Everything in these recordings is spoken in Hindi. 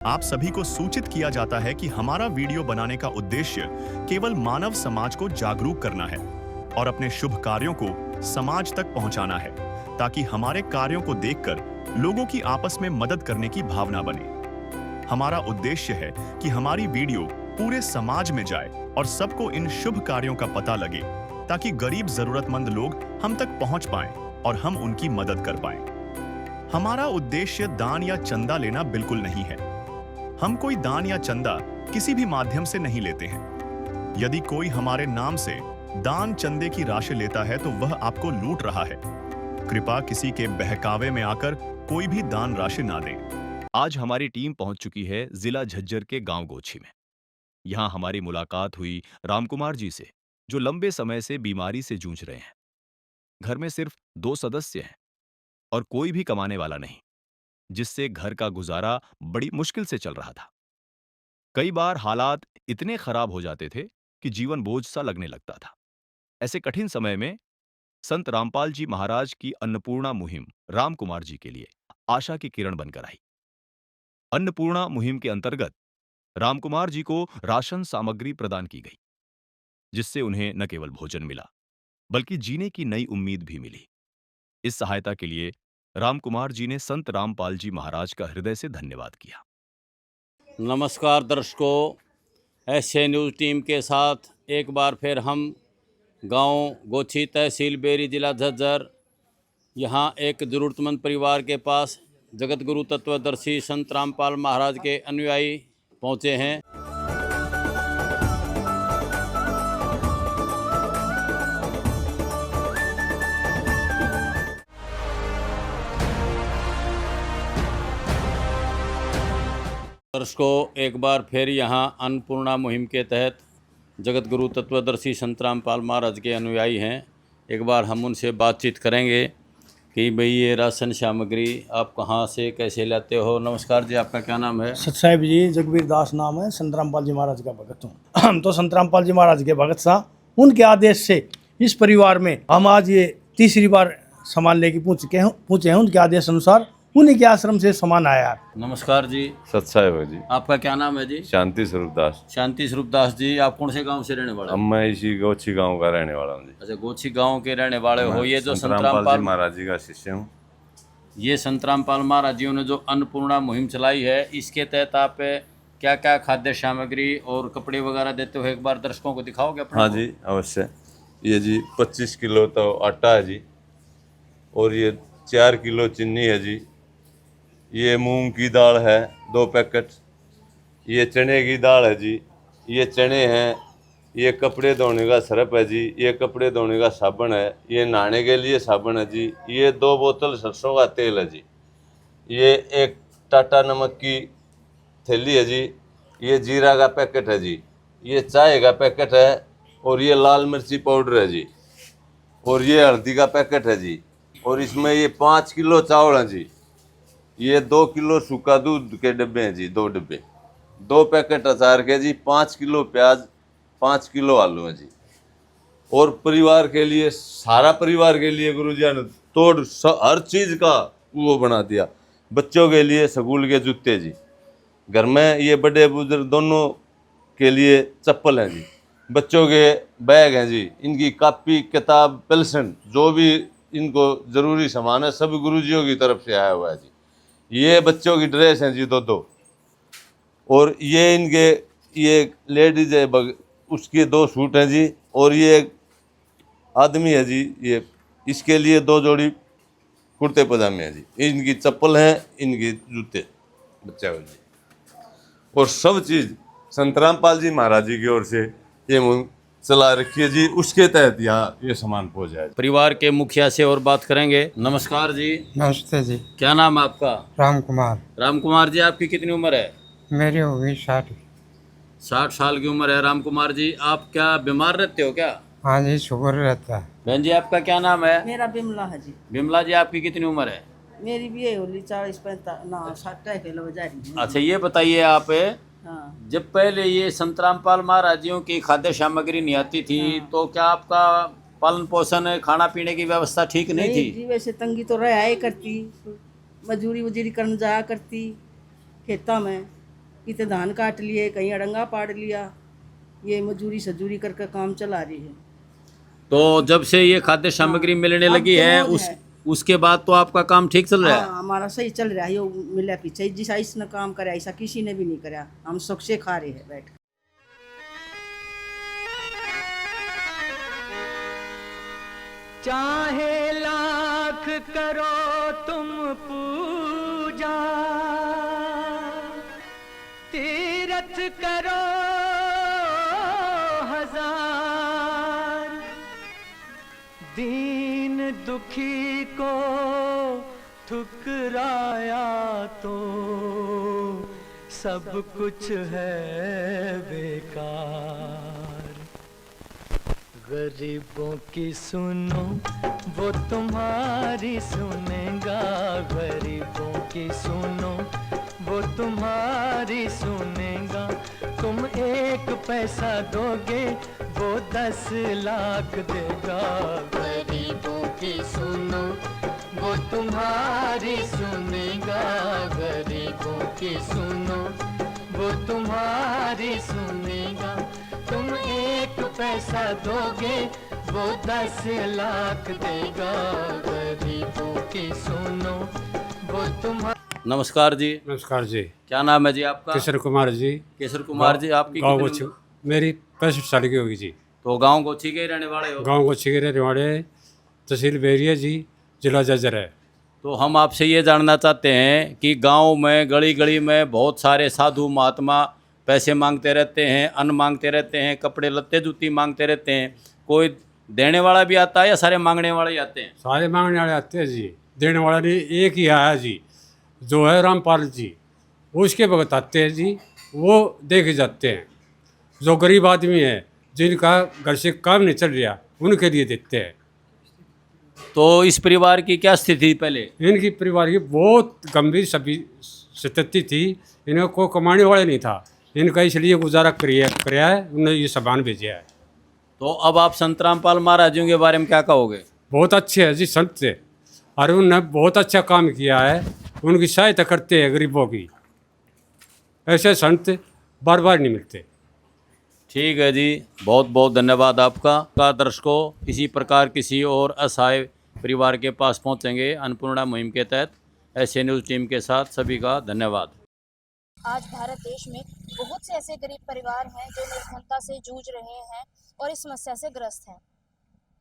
आप सभी को सूचित किया जाता है कि हमारा वीडियो बनाने का उद्देश्य केवल मानव समाज को जागरूक करना है और अपने शुभ कार्यों को समाज तक पहुंचाना है, ताकि हमारे कार्यों को देखकर लोगों की आपस में मदद करने की भावना बने। हमारा उद्देश्य है कि हमारी वीडियो पूरे समाज में जाए और सबको इन शुभ कार्यों का पता लगे, ताकि गरीब जरूरतमंद लोग हम तक पहुंच पाएं और हम उनकी मदद कर पाएं। हमारा उद्देश्य दान या चंदा लेना बिल्कुल नहीं है। हम कोई दान या चंदा किसी भी माध्यम से नहीं लेते हैं। यदि कोई हमारे नाम से दान चंदे की राशि लेता है तो वह आपको लूट रहा है। कृपया किसी के बहकावे में आकर कोई भी दान राशि ना दें। आज हमारी टीम पहुंच चुकी है जिला झज्जर के गांव गोछी में। यहां हमारी मुलाकात हुई रामकुमार जी से, जो लंबे समय से बीमारी से जूझ रहे हैं। घर में सिर्फ 2 सदस्य हैं और कोई भी कमाने वाला नहीं, जिससे घर का गुजारा बड़ी मुश्किल से चल रहा था। कई बार हालात इतने खराब हो जाते थे कि जीवन बोझ सा लगने लगता था। ऐसे कठिन समय में संत रामपाल जी महाराज की अन्नपूर्णा मुहिम रामकुमार जी के लिए आशा की किरण बनकर आई। अन्नपूर्णा मुहिम के अंतर्गत रामकुमार जी को राशन सामग्री प्रदान की गई, जिससे उन्हें न केवल भोजन मिला, बल्कि जीने की नई उम्मीद भी मिली। इस सहायता के लिए रामकुमार जी ने संत रामपाल जी महाराज का हृदय से धन्यवाद किया। नमस्कार दर्शकों, एसए न्यूज़ टीम के साथ एक बार फिर हम गांव गोछी, तहसील बेरी, जिला झज्जर, यहां एक ज़रूरतमंद परिवार के पास जगत गुरु तत्वदर्शी संत रामपाल महाराज के अनुयायी पहुंचे हैं। दर्शकों, एक बार फिर यहां अन्नपूर्णा मुहिम के तहत जगत गुरु तत्वदर्शी संत रामपाल महाराज के अनुयायी हैं। एक बार हम उनसे बातचीत करेंगे कि भाई ये राशन सामग्री आप कहाँ से कैसे लाते हो। नमस्कार जी, आपका क्या नाम है? सत साहिब जी, जगबीर दास नाम है। संत रामपाल जी महाराज का भगत हूँ। हम तो संत रामपाल जी महाराज के भगत सा, उनके आदेश से इस परिवार में हम आज ये तीसरी बार सामान लेके पूछे हैं। उनके आदेश अनुसार उन्हीं के आश्रम से सामान आया। नमस्कार जी। सत साहिब जी। आपका क्या नाम है जी? शांति स्वरूप दास। शांति स्वरूप दास जी, आप कौन से गांव से रहने वाले अब हो? मैं इसी गोछी गांव का रहने वाला हूँ जी। अच्छा, गोछी गांव के रहने वाले हो। ये जो संत जी रामपाल महाराज जी का शिष्य हूँ। ये संत रामपाल महाराज जी ने जो अन्नपूर्णा मुहिम चलाई है, इसके तहत आप क्या क्या खाद्य सामग्री और कपड़े वगैरह देते हो, एक बार दर्शकों को दिखाओगे अपने? हाँ जी, अवश्य। ये जी 25 किलो तो आटा है जी, और ये 4 किलो चीनी है जी। ये मूंग की दाल है 2 पैकेट। ये चने की दाल है जी। ये चने हैं। ये कपड़े धोने का सरफ है जी। ये कपड़े धोने का साबुन है। ये नहाने के लिए साबुन है जी। ये 2 बोतल सरसों का तेल है जी। ये एक टाटा नमक की थैली है जी। ये जीरा का पैकेट है जी। ये चाय का पैकेट है, और ये लाल मिर्ची पाउडर है जी। और ये हल्दी का पैकेट है जी। और इसमें ये 5 किलो चावल है जी। ये 2 किलो सूखा दूध के डब्बे हैं जी, 2 डब्बे। 2 पैकेट अचार के जी। 5 किलो प्याज, 5 किलो आलू है जी। और परिवार के लिए, सारा परिवार के लिए गुरुजी ने हर चीज़ का वो बना दिया। बच्चों के लिए स्कूल के जूते जी। घर में ये बड़े बुजुर्ग दोनों के लिए चप्पल हैं जी। बच्चों के बैग हैं जी। इनकी कॉपी किताब पेंसिल, जो भी इनको ज़रूरी सामान है, सब गुरुजियों की तरफ से आया हुआ है जी। ये बच्चों की ड्रेस हैं जी, 2 और ये इनके ये लेडीज है उसके 2 सूट हैं जी। और ये एक आदमी है जी, ये इसके लिए 2 जोड़ी कुर्ते पजामे हैं जी। इनकी चप्पल हैं, इनके जूते बच्चा जी। और सब चीज़ संत रामपाल जी महाराज जी की ओर से ये मुहिम चला रखी है जी। उसके तहत यहाँ ये सामान पहुँच जाए। परिवार के मुखिया से और बात करेंगे। नमस्कार जी। नमस्ते जी। क्या नाम है आपका? राम कुमार। राम कुमार जी, आपकी कितनी उम्र है? मेरी हो गई 60। 60 साल की उम्र है। राम कुमार जी, आप क्या बीमार रहते हो क्या? हाँ जी, शुगर रहता है। बहन जी, आपका क्या नाम है? मेरा बिमला है जी। बिमला जी, आपकी कितनी उम्र है? मेरी भी है होली 40-45 ना 60 किलो जा रही है। अच्छा, ये बताइए आप, हाँ। जब पहले ये संत रामपाल महाराज जियों की खाद्य सामग्री नहीं आती थी, तो क्या आपका पालन पोषण, खाना पीने की व्यवस्था ठीक नहीं थी? जी, वैसे तंगी तो रहा है करती, मजूरी वजूरी करने जाया करती खेता में। कितने धान काट लिए, कहीं अड़ंगा पाड़ लिया। ये मजूरी सजूरी करके काम चला रही है। तो जब से ये खाद्य सामग्री मिलने अब लगी तो है मौज है। उसके बाद तो आपका काम ठीक चल रहा है? हाँ, हमारा सही चल रहा है। यो मिला पीछे जिस इसने काम करे ऐसा किसी ने भी नहीं करा। हम सुख से खा रहे हैं बैठ के। चाहे लाख करो तुम पूजा, तीरथ करो हजार, दीन दुखी को ठुकराया तो सब कुछ है बेकार। गरीबों की सुनो वो तुम्हारी सुनेगा, गरीबों की सुनो वो तुम्हारी सुनेगा। तुम 1 पैसा दोगे वो 10 लाख देगा। गरीबों की सुनो वो तुम्हारी सुनेगा, गरीबों की सुनो वो तुम्हारी सुनेगा। तुम 1 पैसा दोगे वो 10 लाख देगा। गरीबों की सुनो वो तुम्हारा। नमस्कार जी। नमस्कार जी। क्या नाम है जी आपका? किशोर कुमार जी। केशर कुमार जी, आपकी गाँव कितनी गोची उम्र? मेरी 65 साल की होगी जी। तो गांव गोची के ही रहने वाले हो? गाँव गोची के रहने वाले, तहसील बैरिया जी, जिला झज्जर है। तो हम आपसे ये जानना चाहते हैं कि गांव में गली गली में बहुत सारे साधु महात्मा पैसे मांगते रहते हैं, अन्न मांगते रहते हैं, कपड़े लत्ते जूती मांगते रहते हैं। कोई देने वाला भी आता है या सारे मांगने वाले ही आते हैं? सारे मांगने वाले आते हैं जी। देने वाला नहीं, एक ही आया जी, जो है रामपाल जी, उसके भगत आते हैं जी, वो दे के जाते हैं। जो गरीब आदमी है जिनका घर से काम नहीं चल रहा उनके लिए देते हैं। तो इस परिवार की क्या स्थिति पहले? इनकी परिवार की बहुत गंभीर सभी स्थिति थी। इन्हें कोई कमाने वाले नहीं था, इनका इसलिए गुजारा कराया है, उन्होंने ये सामान भेजा है। तो अब आप संत रामपाल महाराज जी के बारे में क्या कहोगे? बहुत अच्छे हैं जी संत थे, और उन्होंने बहुत अच्छा काम किया है। उनकी सहायता करते हैं गरीबों की। ऐसे संत बार बार नहीं मिलते। ठीक है जी, बहुत बहुत धन्यवाद आपका। दर्शकों, इसी प्रकार किसी और असहाय परिवार के पास पहुंचेंगे अन्नपूर्णा मुहिम के तहत। ऐसे न्यूज़ टीम के साथ सभी का धन्यवाद। आज भारत देश में बहुत से ऐसे गरीब परिवार हैं जो निर्धनता से जूझ रहे हैं और इस समस्या से ग्रस्त हैं।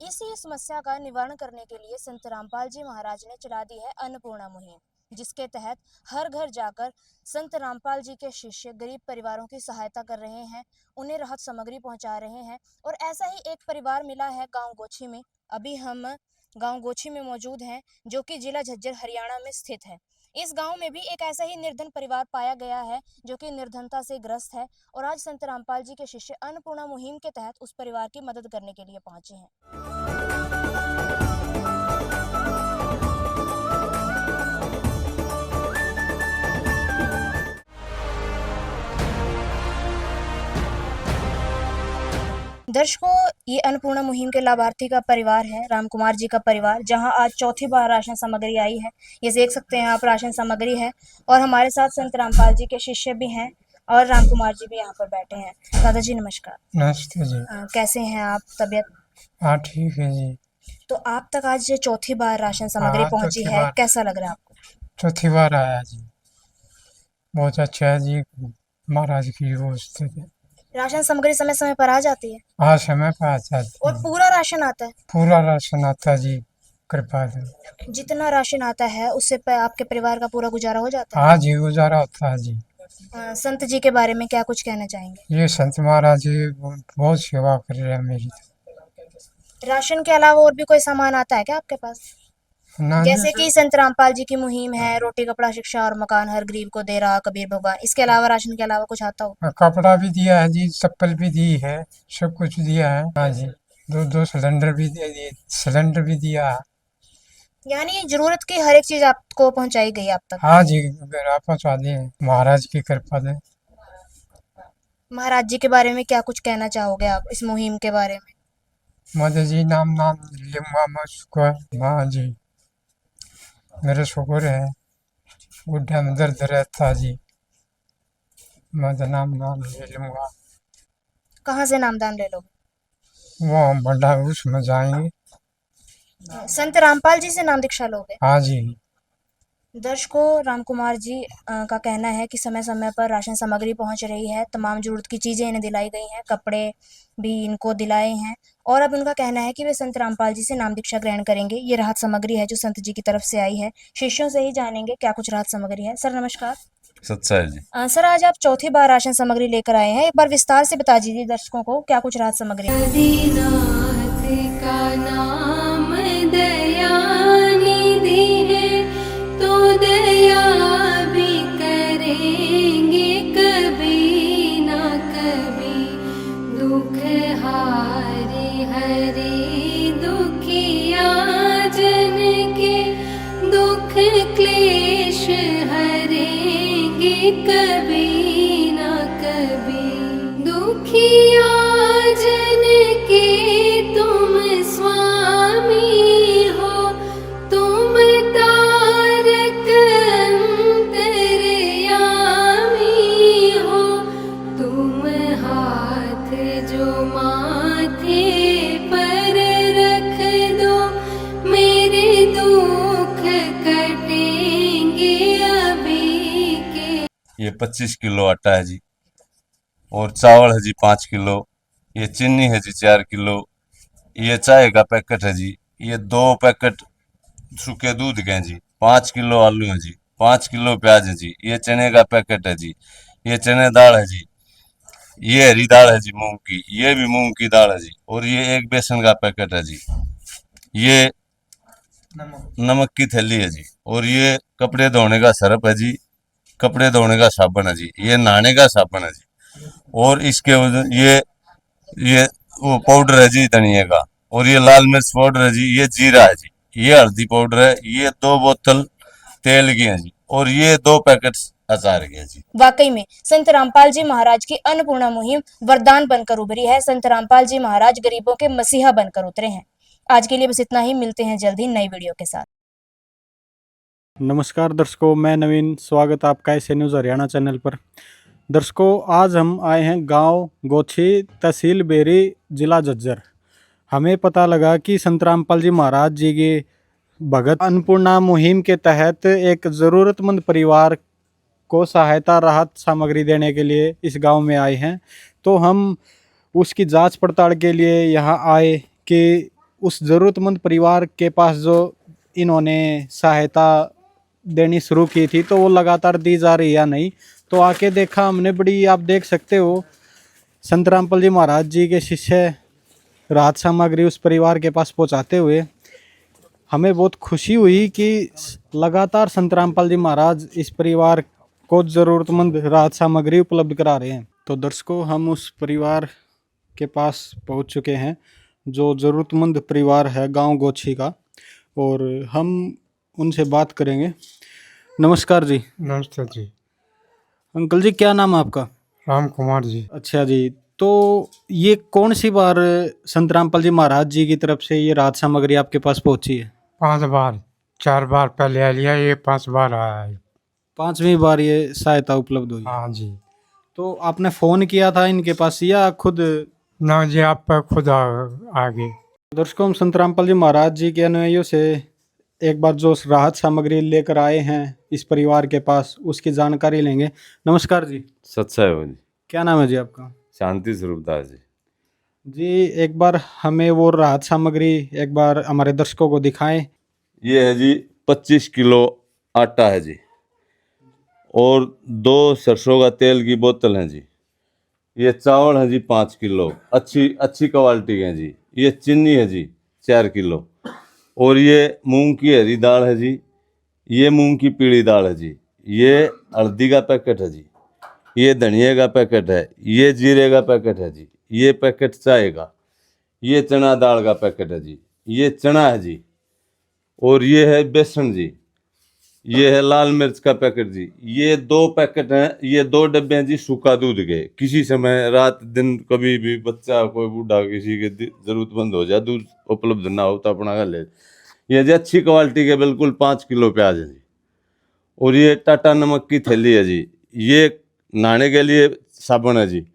इसी समस्या का निवारण करने के लिए संत रामपाल जी महाराज ने चला दी है अन्नपूर्णा मुहिम, जिसके तहत हर घर जाकर संत रामपाल जी के शिष्य गरीब परिवारों की सहायता कर रहे हैं, उन्हें राहत सामग्री पहुंचा रहे हैं। और ऐसा ही एक परिवार मिला है गांव गोछी में। अभी हम गांव गोछी में मौजूद हैं, जो कि जिला झज्जर हरियाणा में स्थित है। इस गांव में भी एक ऐसा ही निर्धन परिवार पाया गया है जो कि निर्धनता से ग्रस्त है, और आज संत रामपाल जी के शिष्य अन्नपूर्णा मुहिम के तहत उस परिवार की मदद करने के लिए पहुंचे हैं। दर्शकों, ये अन्नपूर्णा मुहिम के लाभार्थी का परिवार है, राम कुमार जी का परिवार, जहां आज चौथी बार राशन सामग्री आई है। ये देख सकते हैं आप, राशन सामग्री है। और हमारे साथ संत रामपाल जी के शिष्य भी हैं और राम कुमार जी भी यहाँ पर बैठे हैं। दादाजी नमस्कार। नमस्ते जी। कैसे हैं आप? तबीयत? हाँ ठीक है जी। तो आप तक आज चौथी बार राशन सामग्री हाँ, पहुंची चौथी है, बार। कैसा लग रहा है आपको? चौथी बार आया जी, बहुत अच्छा है जी। महाराज की वो स्थिति। राशन सामग्री समय समय पर आ जाती है हाँ, समय पर आ जाती और है। पूरा राशन आता है? पूरा राशन आता जी, कृपा से। जितना राशन आता है उससे आपके परिवार का पूरा गुजारा हो जाता है? हाँ जी, गुजारा होता है जी। संत जी के बारे में क्या कुछ कहना चाहेंगे? ये संत महाराज जी बहुत सेवा कर रहे हैं मेरी। राशन के अलावा और भी कोई सामान आता है क्या आपके पास? ना जैसे कि संत रामपाल जी की मुहिम है, रोटी कपड़ा शिक्षा और मकान हर गरीब को दे रहा कबीर भगवान, इसके अलावा राशन के अलावा कुछ आता हो? कपड़ा भी दिया है जी, चप्पल भी दी है, सब कुछ दिया है। हाँ जी, दो सिलेंडर भी दिया है। यानी जरूरत की हर एक चीज आपको पहुंचाई गई आप तक? हाँ जी, घर आप पहुँचा दिए, महाराज की कृपा से। महाराज जी के बारे में क्या कुछ कहना चाहोगे आप, इस मुहिम के बारे में? मदे जी नाम लिम्बा मुझको। हाँ जी, मेरे शुक्र है, बुढ़ा में दर्द रहता जी, मैं तो नाम ले लूँगा। कहाँ से नामदान ले लोगे? वो बड़ा उसमें जाएंगे। संत रामपाल जी से नाम दीक्षा लोगे? हाँ जी। दर्शकों, राम कुमार जी का कहना है कि समय समय पर राशन सामग्री पहुंच रही है, तमाम जरूरत की चीजें इन्हें दिलाई गई हैं, कपड़े भी इनको दिलाए हैं और अब उनका कहना है कि वे संत रामपाल जी से नाम दीक्षा ग्रहण करेंगे। ये राहत सामग्री है जो संत जी की तरफ से आई है। शिष्यों से ही जानेंगे क्या कुछ राहत सामग्री है। सर नमस्कार। सच्चा है जी। सर, आज आप चौथी बार राशन सामग्री लेकर आए हैं, एक बार विस्तार से बता दीजिए दर्शकों को क्या कुछ राहत सामग्री है। आदिनाथ का नाम दयानिधि है, तो दया भी करेंगे कभी ना कभी। दुख हारे हरे दुखिया जन के, दुख क्लेश हरेंगे कभी ना कभी। दुखिया जन के तुम स्वामी हो, तुम तारक अंतर्यामी हो। तुम हाथ जो माथे पर रख दो, मेरे दुख कटेंगे अभी के। ये 25 किलो आटा है जी, और चावल है जी 5 किलो। ये चीनी है जी 4 किलो। ये चाय का पैकेट है जी। ये 2 पैकेट सूखे दूध के हैं जी। 5 किलो आलू है जी। 5 किलो प्याज है जी। ये चने का पैकेट है जी। ये चने दाल है जी। ये हरी दाल है जी मूंग की। ये भी मूंग की दाल है जी। और ये एक बेसन का पैकेट है जी। ये नमक की थैली है जी। और ये कपड़े धोने का सरफ है जी। कपड़े धोने का साबुन है जी। ये नहाने का साबुन है जी। और इसके ये वो पाउडर है जी धनिया का। और ये लाल मिर्च पाउडर है जी। ये जीरा है जी। ये हल्दी पाउडर है। ये 2 बोतल तेल की है जी। और ये 2 पैकेट अचार के है जी। वाकई में संत रामपाल जी महाराज की अन्नपूर्णा मुहिम वरदान बनकर उभरी है। संत रामपाल जी महाराज गरीबों के मसीहा बनकर उतरे हैं। आज के लिए बस इतना ही, मिलते हैं जल्द ही नई वीडियो के साथ। नमस्कार दर्शकों, मैं नवीन, स्वागत आपका एस न्यूज़ हरियाणा चैनल पर। दर्शकों, आज हम आए हैं गांव गोछी, तहसील बेरी, जिला झज्जर। हमें पता लगा कि संत रामपाल जी महाराज जी की भगत अन्नपूर्णा मुहिम के तहत एक ज़रूरतमंद परिवार को सहायता राहत सामग्री देने के लिए इस गांव में आए हैं। तो हम उसकी जांच पड़ताल के लिए यहाँ आए कि उस ज़रूरतमंद परिवार के पास जो इन्होंने सहायता देनी शुरू की थी तो वो लगातार दी जा रही या नहीं। तो आके देखा हमने, बड़ी, आप देख सकते हो, संत रामपाल जी महाराज जी के शिष्य राहत सामग्री उस परिवार के पास पहुंचाते हुए हमें बहुत खुशी हुई कि लगातार संत रामपाल जी महाराज इस परिवार को ज़रूरतमंद राहत सामग्री उपलब्ध करा रहे हैं। तो दर्शकों, हम उस परिवार के पास पहुंच चुके हैं जो ज़रूरतमंद परिवार है गांव गोछी का, और हम उनसे बात करेंगे। नमस्कार जी। नमस्ते जी। अंकल जी, क्या नाम है आपका? राम कुमार जी। अच्छा जी, तो ये कौन सी बार संत रामपाल जी महाराज जी की तरफ से ये राहत सामग्री आपके पास पहुंची है? 5 बार, 4 बार पहले आ लिया, ये 5 बार आया है। 5वीं बार ये सहायता उपलब्ध हुई? हाँ जी। तो आपने फ़ोन किया था इनके पास या खुद? ना जी, आप पर खुद आ गए। दर्शकों, हम संत रामपाल जी महाराज जी के अनुयायियों से एक बार जो राहत सामग्री लेकर आए हैं इस परिवार के पास, उसकी जानकारी लेंगे। नमस्कार जी। सच्चा है जी। क्या नाम है जी आपका? शांति स्वरूप दास जी। जी, एक बार हमें वो राहत सामग्री एक बार हमारे दर्शकों को दिखाएं। ये है जी 25 किलो आटा है जी। और 2 सरसों का तेल की बोतल है जी। ये चावल है जी 5 किलो, अच्छी क्वालिटी के हैं जी। ये चीनी है जी 4 किलो। और ये मूंग की हरी दाल है जी। ये मूंग की पीली दाल है जी। ये हल्दी का पैकेट है जी। ये धनिया का पैकेट है। ये जीरे का पैकेट है जी। ये पैकेट चाय का। ये चना दाल का पैकेट है जी। ये चना है जी। और ये है बेसन जी। ये है लाल मिर्च का पैकेट जी। ये 2 पैकेट हैं। ये 2 डब्बे हैं जी सूखा दूध के। किसी समय रात दिन कभी भी बच्चा, कोई बूढ़ा, किसी के जरूरतमंद हो जाए, दूध उपलब्ध ना हो तो अपना ले। ये जी अच्छी क्वालिटी के बिल्कुल 5 किलो प्याज है जी। और ये टाटा नमक की थैली है जी। ये नहाने के लिए साबुन है जी,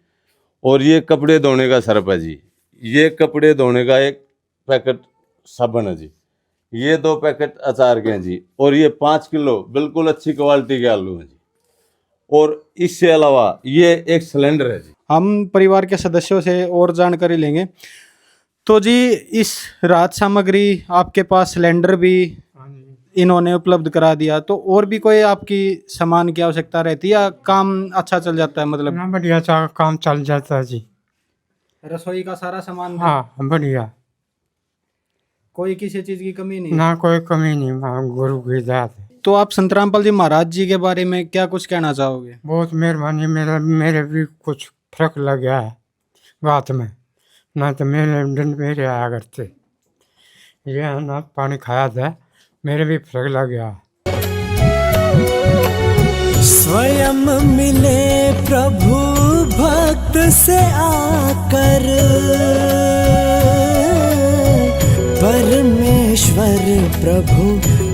और ये कपड़े धोने का सर्फ है जी, ये कपड़े धोने का एक पैकेट साबुन है जी, ये 2 पैकेट अचार के हैं जी, और ये 5 किलो बिल्कुल अच्छी क्वालिटी के आलू हैं जी, और इससे अलावा ये एक सिलेंडर है जी। हम परिवार के सदस्यों से और जानकारी लेंगे। तो जी इस राहत सामग्री आपके पास सिलेंडर भी इन्होंने उपलब्ध करा दिया, तो और भी कोई आपकी सामान की आवश्यकता रहती है या काम अच्छा चल जाता है? मतलब ना बढ़िया काम चल जाता है जी। रसोई का सारा सामान हाँ बढ़िया, कोई किसी चीज की कमी नहीं? ना कोई कमी नहीं, गुरु की दया से। तो आप संतरामपाल जी महाराज जी के बारे में क्या कुछ कहना चाहोगे? बहुत मेहरबानी, मेरे भी कुछ फर्क लग गया है बात में, ना तो मेरे दिन मेरे आया करते, ये ना पानी खाया था, मेरे भी फर्क लग गया। स्वयं मिले प्रभु भक्त से आकर, परमेश्वर प्रभु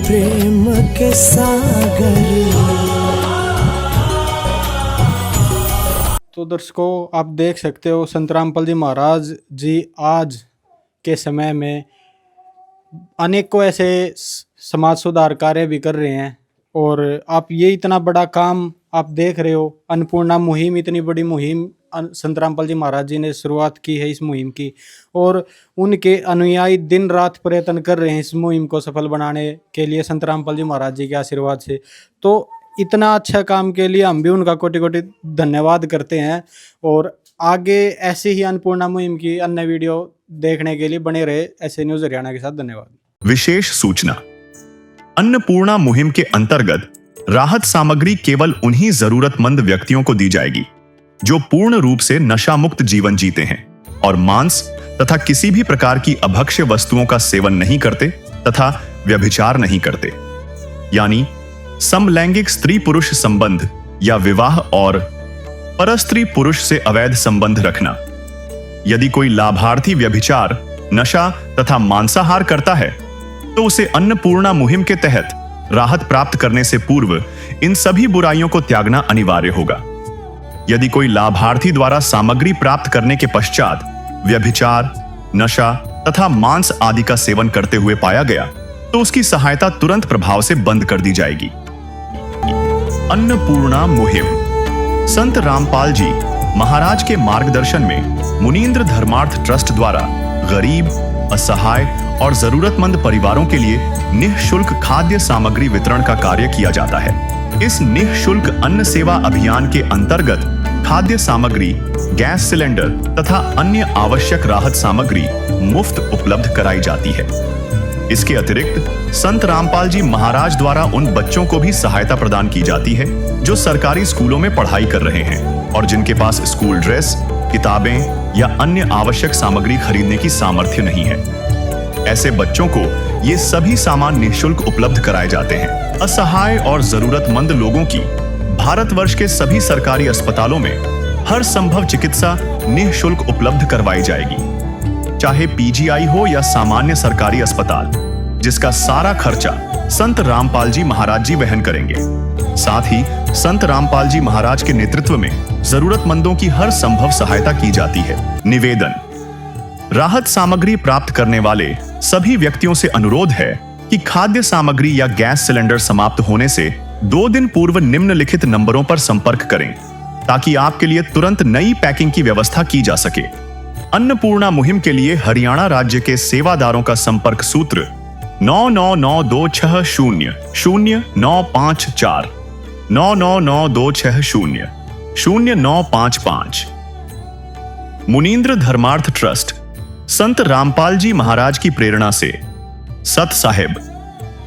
प्रेम के सागर। तो दर्शकों आप देख सकते हो संतरामपाल जी महाराज जी आज के समय में अनेकों ऐसे समाज सुधार कार्य भी कर रहे हैं, और आप ये इतना बड़ा काम आप देख रहे हो, अन्नपूर्णा मुहिम, इतनी बड़ी मुहिम संतरामपाल जी महाराज जी ने शुरुआत की है इस मुहिम की, और उनके अनुयायी दिन रात प्रयत्न कर रहे हैं इस मुहिम को सफल बनाने के लिए संतरामपाल जी महाराज जी के आशीर्वाद से। तो इतना अच्छा काम के लिए हम भी उनका कोटि कोटि धन्यवाद करते हैं, और आगे ऐसे ही अन्नपूर्णा मुहिम की अन्य वीडियो देखने के लिए बने रहे ऐसे न्यूज़ हरियाणा के साथ। धन्यवाद। विशेष सूचना, अन्नपूर्णा मुहिम के अंतर्गत राहत सामग्री केवल उन्हीं जरूरतमंद व्यक्तियों को दी जाएगी जो पूर्ण रूप से नशा मुक्त जीवन जीते हैं और मांस तथा किसी भी प्रकार की अभक्ष्य वस्तुओं का सेवन नहीं करते तथा व्यभिचार नहीं करते, यानी समलैंगिक स्त्री पुरुष संबंध या विवाह और परस्त्री पुरुष से अवैध संबंध रखना। यदि कोई लाभार्थी व्यभिचार, नशा तथा मांसाहार करता है तो उसे अन्नपूर्णा मुहिम के तहत राहत प्राप्त करने से पूर्व इन सभी बुराइयों को त्यागना अनिवार्य होगा। यदि कोई लाभार्थी द्वारा सामग्री प्राप्त करने के पश्चात व्यभिचार, नशा तथा मांस आदि का सेवन करते हुए पाया गया तो उसकी सहायता तुरंत प्रभाव से बंद कर दी जाएगी। अन्नपूर्णा मुहिम संत रामपाल जी महाराज के मार्गदर्शन में मुनींद्र धर्मार्थ ट्रस्ट द्वारा गरीब, असहाय और जरूरतमंद परिवारों के लिए निःशुल्क खाद्य सामग्री वितरण का कार्य किया जाता है। इस निःशुल्क अन्न सेवा अभियान के अंतर्गत खाद्य सामग्री, गैस सिलेंडर तथा अन्य आवश्यक राहत सामग्री मुफ्त उपलब्ध कराई जाती है। इसके अतिरिक्त संत रामपाल जी महाराज द्वारा उन बच्चों को भी सहायता प्रदान की जाती है जो सरकारी स्कूलों में पढ़ाई कर रहे हैं और जिनके पास स्कूल ड्रेस, किताबें या अन्य आवश्यक सामग्री खरीदने की सामर्थ्य नहीं है। ऐसे बच्चों को ये सभी सामान निःशुल्क उपलब्ध कराए जाते हैं। असहाय और जरूरतमंद लोगों की भारतवर्ष के सभी सरकारी अस्पतालों में हर संभव चिकित्सा निःशुल्क उपलब्ध करवाई जाएगी, चाहे पीजीआई हो या सामान्य सरकारी अस्पताल, जिसका सारा खर्चा संत रामपाल जी महाराज जी वहन करेंगे। साथ ही संत रामपाल जी महाराज के नेतृत्व में जरूरतमंदों की हर संभव सहायता की जाती है। निवेदन, राहत सामग्री प्राप्त करने वाले सभी व्यक्तियों से अनुरोध है कि खाद्य सामग्री या गैस सिलेंडर समाप्त होने से 2 दिन पूर्व निम्नलिखित नंबरों पर संपर्क करें ताकि आपके लिए तुरंत नई पैकिंग की व्यवस्था की जा सके। अन्नपूर्णा मुहिम के लिए हरियाणा राज्य के सेवादारों का संपर्क सूत्र 9992600954 9992600955। मुनींद्र धर्मार्थ ट्रस्ट संत रामपाल जी महाराज की प्रेरणा से सत साहिब